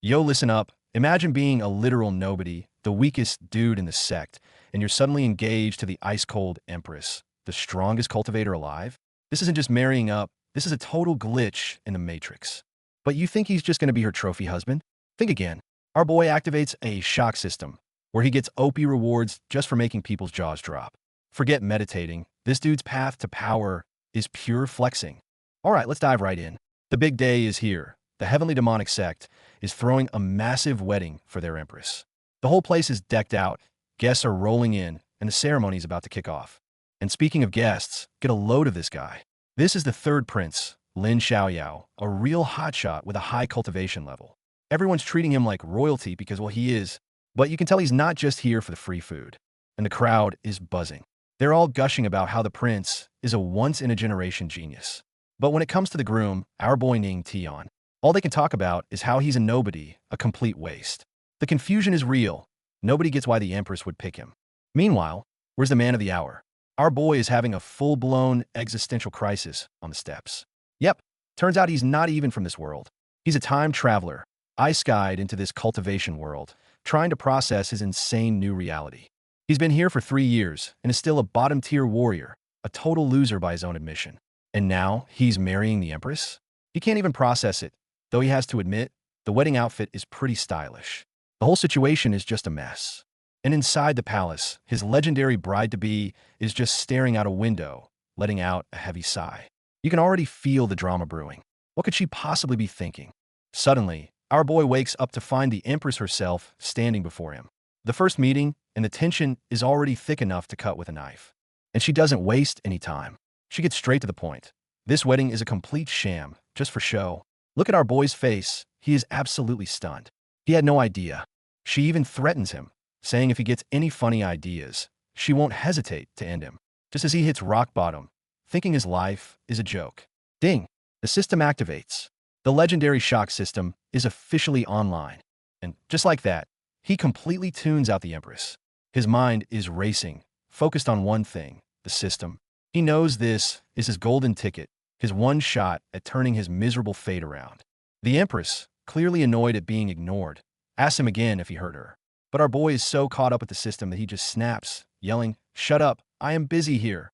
Yo, listen up. Imagine being a literal nobody, the weakest dude in the sect, and you're suddenly engaged to the ice-cold Empress, the strongest cultivator alive. This isn't just marrying up, this is a total glitch in the Matrix. But you think he's just going to be her trophy husband? Think again. Our boy activates a shock system, where he gets OP rewards just for making people's jaws drop. Forget meditating. This dude's path to power is pure flexing. All right, let's dive right in. The big day is here. The heavenly demonic sect is throwing a massive wedding for their empress. The whole place is decked out, guests are rolling in, and the ceremony is about to kick off. And speaking of guests, get a load of this guy. This is the third prince, Lin Xiaoyao, a real hotshot with a high cultivation level. Everyone's treating him like royalty because, well, he is, but you can tell he's not just here for the free food. And the crowd is buzzing. They're all gushing about how the prince is a once-in-a-generation genius. But when it comes to the groom, our boy Ning Tian, all they can talk about is how he's a nobody, a complete waste. The confusion is real. Nobody gets why the Empress would pick him. Meanwhile, where's the man of the hour? Our boy is having a full-blown existential crisis on the steps. Yep, turns out he's not even from this world. He's a time traveler, ice-skied into this cultivation world, trying to process his insane new reality. He's been here for 3 years and is still a bottom-tier warrior, a total loser by his own admission. And now he's marrying the Empress? He can't even process it, though he has to admit, the wedding outfit is pretty stylish. The whole situation is just a mess. And inside the palace, his legendary bride-to-be is just staring out a window, letting out a heavy sigh. You can already feel the drama brewing. What could she possibly be thinking? Suddenly, our boy wakes up to find the Empress herself standing before him. The first meeting, and the tension is already thick enough to cut with a knife. And she doesn't waste any time. She gets straight to the point. This wedding is a complete sham, just for show. Look at our boy's face. He is absolutely stunned. He had no idea. She even threatens him, saying if he gets any funny ideas, she won't hesitate to end him. Just as he hits rock bottom, thinking his life is a joke. Ding! The system activates. The legendary shock system is officially online. And just like that, he completely tunes out the Empress. His mind is racing, focused on one thing, the system. He knows this is his golden ticket, his one shot at turning his miserable fate around. The Empress, clearly annoyed at being ignored, asks him again if he heard her. But our boy is so caught up with the system that he just snaps, yelling, "Shut up, I am busy here."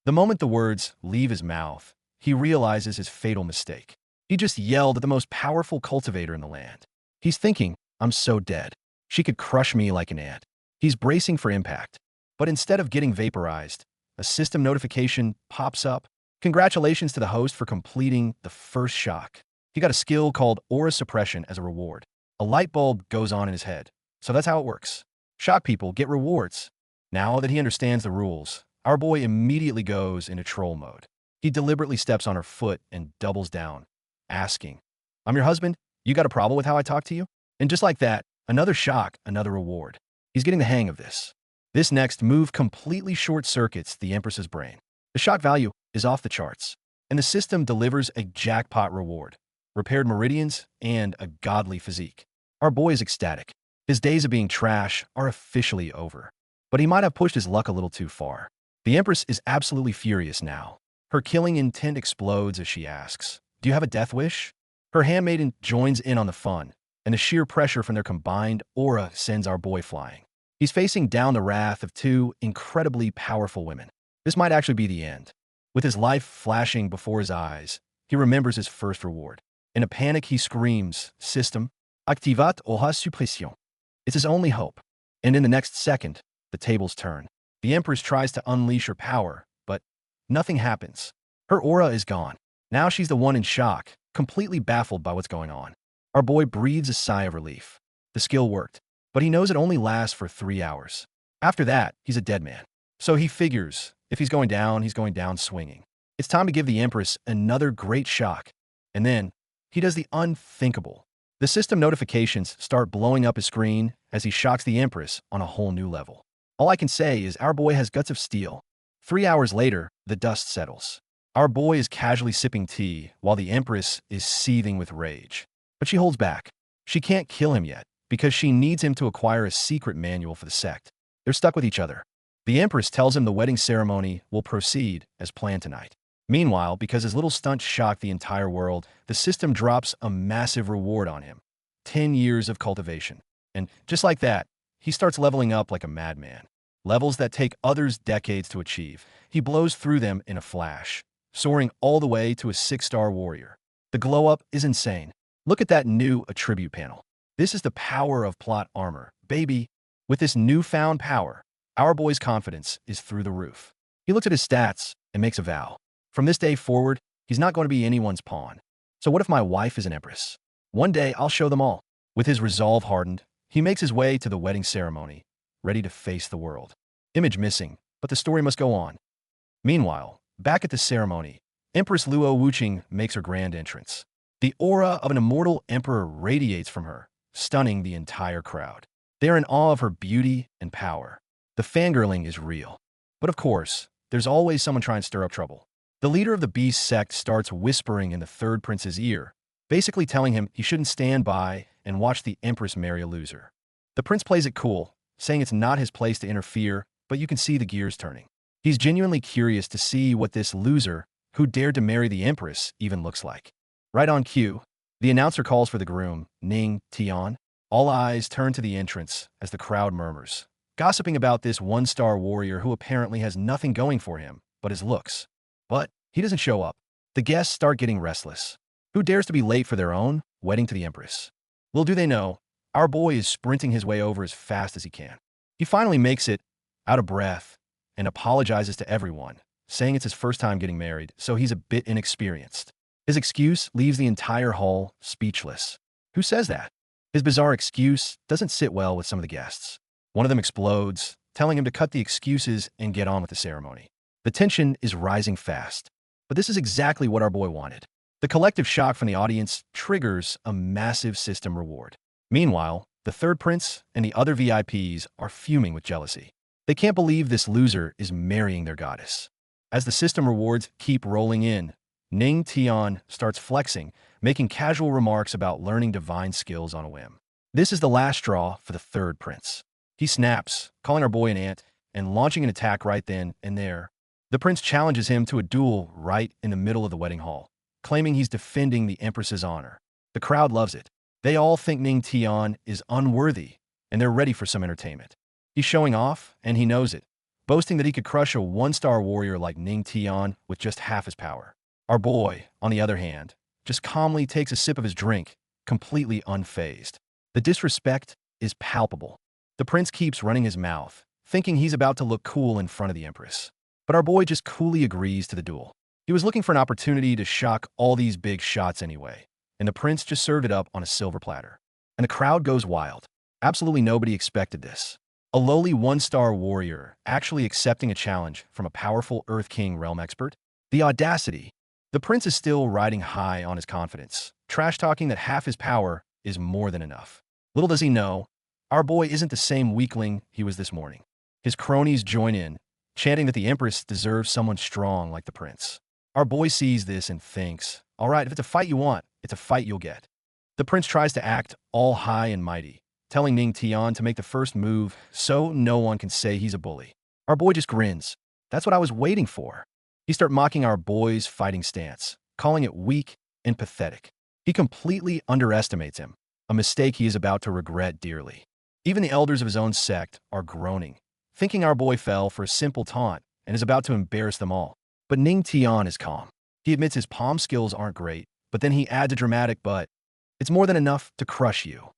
The moment the words leave his mouth, he realizes his fatal mistake. He just yelled at the most powerful cultivator in the land. He's thinking, I'm so dead. She could crush me like an ant. He's bracing for impact. But instead of getting vaporized, a system notification pops up. Congratulations to the host for completing the first shock. He got a skill called aura suppression as a reward. A light bulb goes on in his head. So that's how it works. Shock people get rewards. Now that he understands the rules, our boy immediately goes into troll mode. He deliberately steps on her foot and doubles down, asking, "I'm your husband? You got a problem with how I talk to you?" And just like that, another shock, another reward. He's getting the hang of this. This next move completely short-circuits the Empress's brain. The shock value is off the charts, and the system delivers a jackpot reward, repaired meridians, and a godly physique. Our boy is ecstatic. His days of being trash are officially over. But he might have pushed his luck a little too far. The Empress is absolutely furious now. Her killing intent explodes as she asks, "Do you have a death wish?" Her handmaiden joins in on the fun, and the sheer pressure from their combined aura sends our boy flying. He's facing down the wrath of two incredibly powerful women. This might actually be the end. With his life flashing before his eyes, he remembers his first reward. In a panic, he screams, "System, activate aura suppression." It's his only hope. And in the next second, the tables turn. The Empress tries to unleash her power, but nothing happens. Her aura is gone. Now she's the one in shock, completely baffled by what's going on. Our boy breathes a sigh of relief. The skill worked, but he knows it only lasts for 3 hours. After that, he's a dead man. So he figures, if he's going down swinging. It's time to give the Empress another great shock. And then, he does the unthinkable. The system notifications start blowing up his screen as he shocks the Empress on a whole new level. All I can say is our boy has guts of steel. 3 hours later, the dust settles. Our boy is casually sipping tea while the Empress is seething with rage. But she holds back. She can't kill him yet because she needs him to acquire a secret manual for the sect. They're stuck with each other. The Empress tells him the wedding ceremony will proceed as planned tonight. Meanwhile, because his little stunt shocked the entire world, the system drops a massive reward on him. 10 years of cultivation. And just like that, he starts leveling up like a madman. Levels that take others decades to achieve. He blows through them in a flash, soaring all the way to a 6-star warrior. The glow-up is insane. Look at that new attribute panel. This is the power of plot armor. Baby, with this newfound power, our boy's confidence is through the roof. He looks at his stats and makes a vow. From this day forward, he's not going to be anyone's pawn. So what if my wife is an empress? One day, I'll show them all. With his resolve hardened, he makes his way to the wedding ceremony, ready to face the world. Image missing, but the story must go on. Meanwhile, back at the ceremony, Empress Luo Wuqing makes her grand entrance. The aura of an immortal emperor radiates from her, stunning the entire crowd. They are in awe of her beauty and power. The fangirling is real. But of course, there's always someone trying to stir up trouble. The leader of the beast sect starts whispering in the third prince's ear, basically telling him he shouldn't stand by and watch the empress marry a loser. The prince plays it cool, saying it's not his place to interfere, but you can see the gears turning. He's genuinely curious to see what this loser, who dared to marry the empress, even looks like. Right on cue, the announcer calls for the groom, Ning Tian. All eyes turn to the entrance as the crowd murmurs, gossiping about this one-star warrior who apparently has nothing going for him but his looks. But he doesn't show up. The guests start getting restless. Who dares to be late for their own wedding to the empress? Little do they know, our boy is sprinting his way over as fast as he can. He finally makes it, out of breath, and apologizes to everyone, saying it's his first time getting married, so he's a bit inexperienced. His excuse leaves the entire hall speechless. Who says that? His bizarre excuse doesn't sit well with some of the guests. One of them explodes, telling him to cut the excuses and get on with the ceremony. The tension is rising fast. But this is exactly what our boy wanted. The collective shock from the audience triggers a massive system reward. Meanwhile, the third prince and the other VIPs are fuming with jealousy. They can't believe this loser is marrying their goddess. As the system rewards keep rolling in, Ning Tian starts flexing, making casual remarks about learning divine skills on a whim. This is the last straw for the third prince. He snaps, calling our boy an ant, and launching an attack right then and there. The prince challenges him to a duel right in the middle of the wedding hall, claiming he's defending the empress's honor. The crowd loves it. They all think Ning Tian is unworthy, and they're ready for some entertainment. He's showing off, and he knows it, boasting that he could crush a one-star warrior like Ning Tian with just half his power. Our boy, on the other hand, just calmly takes a sip of his drink, completely unfazed. The disrespect is palpable. The prince keeps running his mouth, thinking he's about to look cool in front of the empress. But our boy just coolly agrees to the duel. He was looking for an opportunity to shock all these big shots anyway, and the prince just served it up on a silver platter. And the crowd goes wild. Absolutely nobody expected this. A lowly one-star warrior actually accepting a challenge from a powerful Earth King realm expert? The audacity! The prince is still riding high on his confidence, trash-talking that half his power is more than enough. Little does he know, our boy isn't the same weakling he was this morning. His cronies join in, chanting that the empress deserves someone strong like the prince. Our boy sees this and thinks, all right, if it's a fight you want, it's a fight you'll get. The prince tries to act all high and mighty, telling Ning Tian to make the first move so no one can say he's a bully. Our boy just grins. That's what I was waiting for. He starts mocking our boy's fighting stance, calling it weak and pathetic. He completely underestimates him, a mistake he is about to regret dearly. Even the elders of his own sect are groaning, thinking our boy fell for a simple taunt and is about to embarrass them all. But Ning Tian is calm. He admits his palm skills aren't great, but then he adds a dramatic but. It's more than enough to crush you.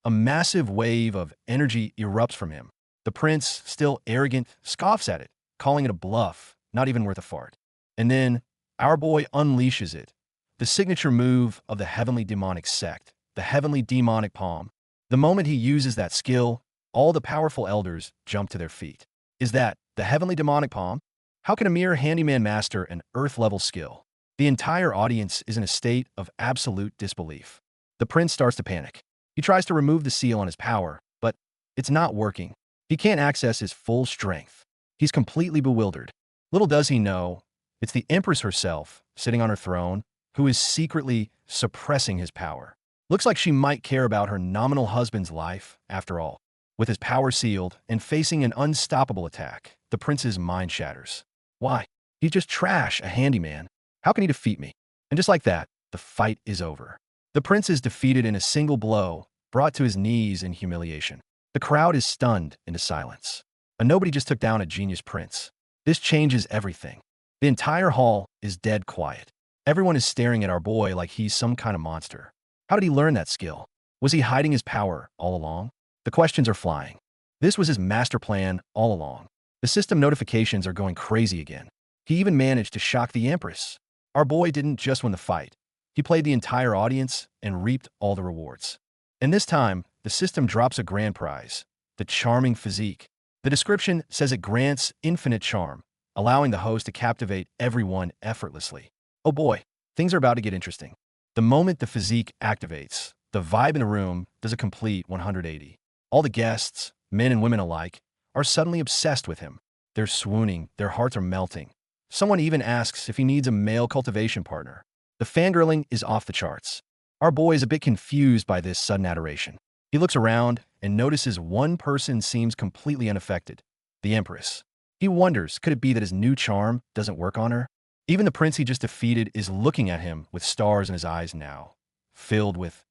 A massive wave of energy erupts from him. The prince, still arrogant, scoffs at it, calling it a bluff, not even worth a fart. And then, our boy unleashes it. The signature move of the heavenly demonic sect, the heavenly demonic palm. The moment he uses that skill, all the powerful elders jump to their feet. Is that the heavenly demonic palm? How can a mere handyman master an earth-level skill? The entire audience is in a state of absolute disbelief. The prince starts to panic. He tries to remove the seal on his power, but it's not working. He can't access his full strength. He's completely bewildered. Little does he know, it's the empress herself, sitting on her throne, who is secretly suppressing his power. Looks like she might care about her nominal husband's life, after all. With his power sealed and facing an unstoppable attack, the prince's mind shatters. Why? He's just trash, a handyman. How can he defeat me? And just like that, the fight is over. The prince is defeated in a single blow, brought to his knees in humiliation. The crowd is stunned into silence. A nobody just took down a genius prince. This changes everything. The entire hall is dead quiet. Everyone is staring at our boy like he's some kind of monster. How did he learn that skill? Was he hiding his power all along? The questions are flying. This was his master plan all along. The system notifications are going crazy again. He even managed to shock the Empress. Our boy didn't just win the fight. He played the entire audience and reaped all the rewards. And this time, the system drops a grand prize, the charming physique. The description says it grants infinite charm, allowing the host to captivate everyone effortlessly. Oh boy, things are about to get interesting. The moment the physique activates, the vibe in the room does a complete 180. All the guests, men and women alike, are suddenly obsessed with him. They're swooning, their hearts are melting. Someone even asks if he needs a male cultivation partner. The fangirling is off the charts. Our boy is a bit confused by this sudden adoration. He looks around and notices one person seems completely unaffected, the Empress. He wonders, could it be that his new charm doesn't work on her? Even the prince he just defeated is looking at him with stars in his eyes now, filled with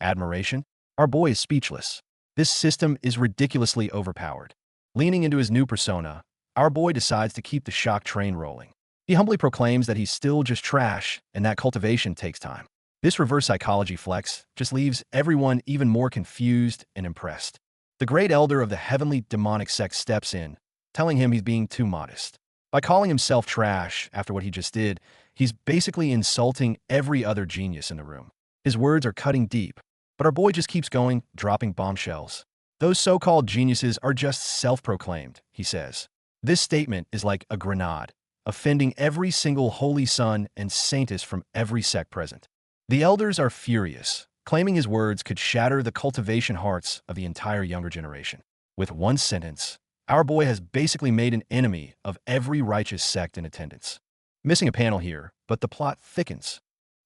admiration. Our boy is speechless. This system is ridiculously overpowered. Leaning into his new persona, our boy decides to keep the shock train rolling. He humbly proclaims that he's still just trash and that cultivation takes time. This reverse psychology flex just leaves everyone even more confused and impressed. The great elder of the heavenly demonic sect steps in, telling him he's being too modest. By calling himself trash after what he just did, he's basically insulting every other genius in the room. His words are cutting deep, but our boy just keeps going, dropping bombshells. Those so-called geniuses are just self-proclaimed, he says. This statement is like a grenade, offending every single holy son and saintess from every sect present. The elders are furious, claiming his words could shatter the cultivation hearts of the entire younger generation. With one sentence, our boy has basically made an enemy of every righteous sect in attendance. Missing a panel here, but the plot thickens.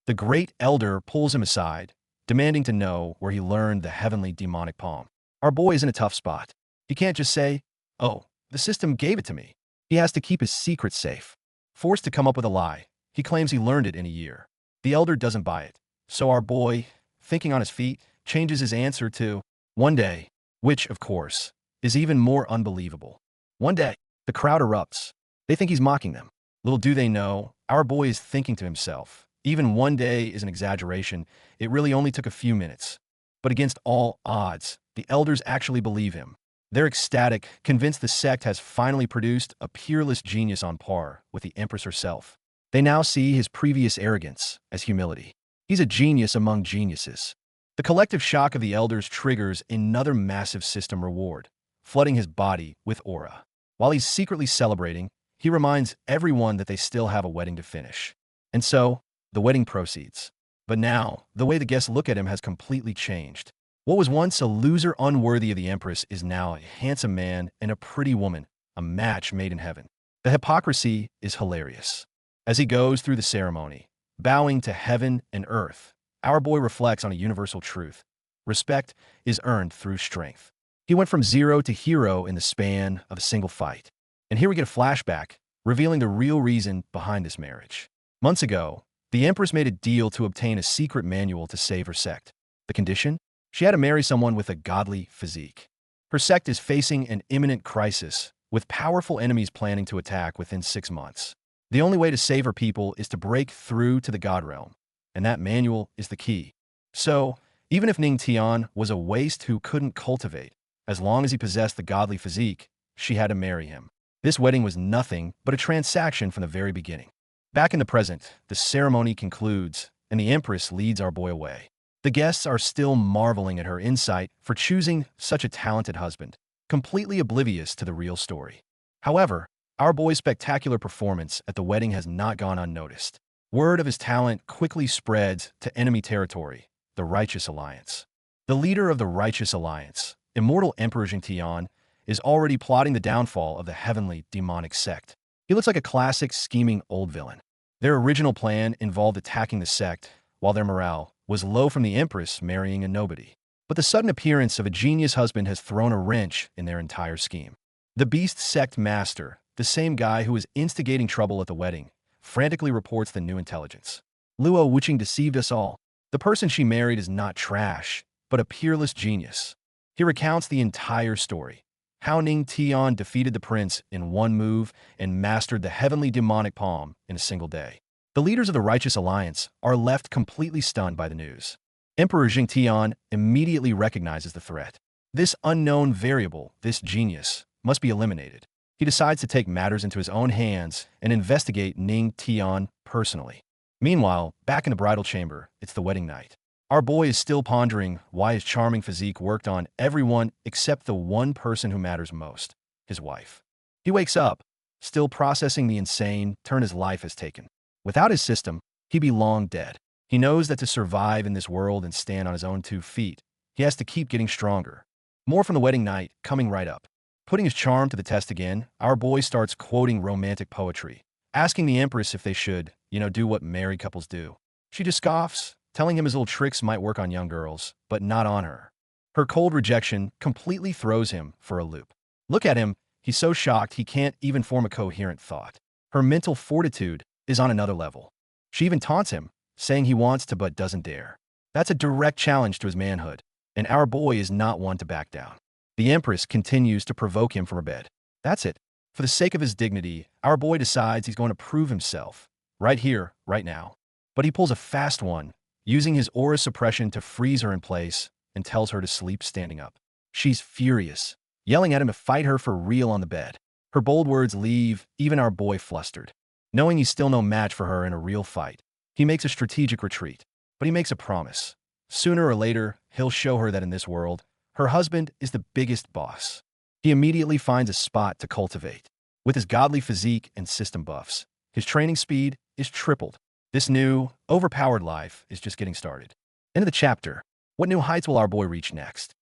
The great elder pulls him aside, demanding to know where he learned the heavenly demonic palm. Our boy is in a tough spot. He can't just say, "Oh, the system gave it to me." He has to keep his secret safe. Forced to come up with a lie, he claims he learned it in a year. The elder doesn't buy it, so our boy, thinking on his feet, changes his answer to one day, which, of course, is even more unbelievable. One day, the crowd erupts. They think he's mocking them. Little do they know, our boy is thinking to himself, even one day is an exaggeration, it really only took a few minutes. But against all odds, the elders actually believe him. They're ecstatic, convinced the sect has finally produced a peerless genius on par with the Empress herself. They now see his previous arrogance as humility. He's a genius among geniuses. The collective shock of the elders triggers another massive system reward, flooding his body with aura. While he's secretly celebrating, he reminds everyone that they still have a wedding to finish. And so, the wedding proceeds. But now, the way the guests look at him has completely changed. What was once a loser unworthy of the Empress is now a handsome man and a pretty woman, a match made in heaven. The hypocrisy is hilarious. As he goes through the ceremony, bowing to heaven and earth, our boy reflects on a universal truth. Respect is earned through strength. He went from zero to hero in the span of a single fight. And here we get a flashback, revealing the real reason behind this marriage. Months ago, the Empress made a deal to obtain a secret manual to save her sect. The condition? She had to marry someone with a godly physique. Her sect is facing an imminent crisis, with powerful enemies planning to attack within 6 months. The only way to save her people is to break through to the God realm, and that manual is the key. So, even if Ning Tian was a waste who couldn't cultivate, as long as he possessed the godly physique, she had to marry him. This wedding was nothing but a transaction from the very beginning. Back in the present, the ceremony concludes, and the Empress leads our boy away. The guests are still marveling at her insight for choosing such a talented husband, completely oblivious to the real story. However, our boy's spectacular performance at the wedding has not gone unnoticed. Word of his talent quickly spreads to enemy territory, the Righteous Alliance. The leader of the Righteous Alliance, immortal Emperor Jingtian, is already plotting the downfall of the heavenly demonic sect. He looks like a classic scheming old villain. Their original plan involved attacking the sect, while their morale was low from the Empress marrying a nobody. But the sudden appearance of a genius husband has thrown a wrench in their entire scheme. The Beast Sect Master, the same guy who was instigating trouble at the wedding, frantically reports the new intelligence. Luo Wuqing deceived us all. The person she married is not trash. but a peerless genius. He recounts the entire story. How Ning Tian defeated the prince in one move and mastered the heavenly demonic palm in a single day. The leaders of the Righteous Alliance are left completely stunned by the news. Emperor Jingtian immediately recognizes the threat. This unknown variable, this genius, must be eliminated. He decides to take matters into his own hands and investigate Ning Tian personally. Meanwhile, back in the bridal chamber, it's the wedding night. Our boy is still pondering why his charming physique worked on everyone except the one person who matters most, his wife. He wakes up, still processing the insane turn his life has taken. Without his system, he'd be long dead. He knows that to survive in this world and stand on his own 2 feet, he has to keep getting stronger. More from the wedding night, coming right up. Putting his charm to the test again, our boy starts quoting romantic poetry, asking the Empress if they should, do what married couples do. She just scoffs, telling him his little tricks might work on young girls, but not on her. Her cold rejection completely throws him for a loop. Look at him, he's so shocked he can't even form a coherent thought. Her mental fortitude is on another level. She even taunts him, saying he wants to but doesn't dare. That's a direct challenge to his manhood, and our boy is not one to back down. The Empress continues to provoke him from her bed. That's it. For the sake of his dignity, our boy decides he's going to prove himself, right here, right now. But he pulls a fast one, using his aura suppression to freeze her in place and tells her to sleep standing up. She's furious, yelling at him to fight her for real on the bed. Her bold words leave even our boy flustered. Knowing he's still no match for her in a real fight, he makes a strategic retreat. But he makes a promise. Sooner or later, he'll show her that in this world, her husband is the biggest boss. He immediately finds a spot to cultivate. With his godly physique and system buffs, his training speed is tripled. This new, overpowered life is just getting started. End of the chapter. What new heights will our boy reach next?